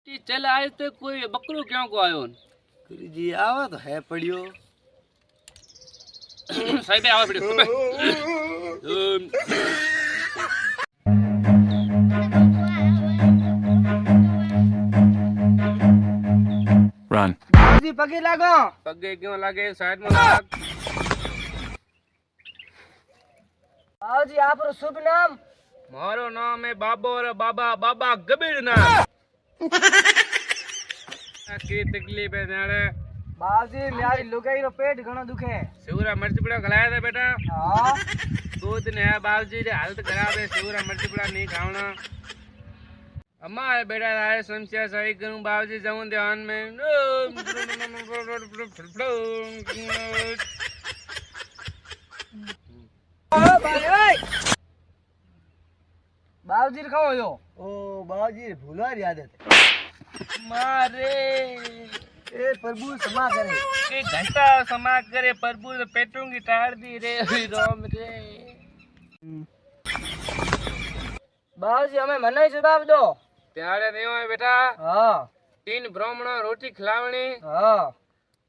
चल आज तो कोई बकरू क्यों को आयो गुरु जी आवा तो है पड़ियो साहिब आवा पड़ियो Run. बाबूजी पगे लागो पगे क्यों लागे साइड में लाग बाबूजी आपरो शुभ नाम मारो नाम है बाबो और बाबा बाबा गबीर ना की तकलीफ है नाड़े बाबूजी मेरी लुगाई रो पेट घणो दुखे शिवरा मिर्च पड़ा खलाया था बेटा हां 2 दिन है बाबूजी रे हालत खराब है शिवरा मिर्च पड़ा नहीं खावना अम्मा है बेटा आए समस्या सही करूं बाबूजी जाऊं ध्यान में बाबूजी रे खाओ यो ओ बाबूजी भूला आदत मारे ए प्रभु क्षमा करे के घंटा समा करे प्रभु ने पेटों की टाड़ दी रे राम रे बाबूजी हमें मनाई जवाब दो त्यारे देव है बेटा हां 3 ब्राह्मण रोटी खिलावनी हां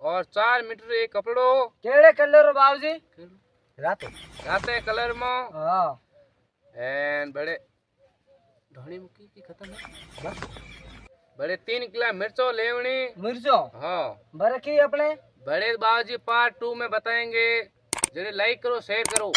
और 4 मीटर एक कपड़ो केड़े कलर रो बाबूजी राते राते कलर में हां एंड बड़े ढोणी मुकी की खत्म है बस बड़े 3 किलो मिर्चो लेवनी मिर्चो हाँ बरकी अपने बड़े बाबूजी पार्ट 2 में बताएंगे जरे लाइक करो शेयर करो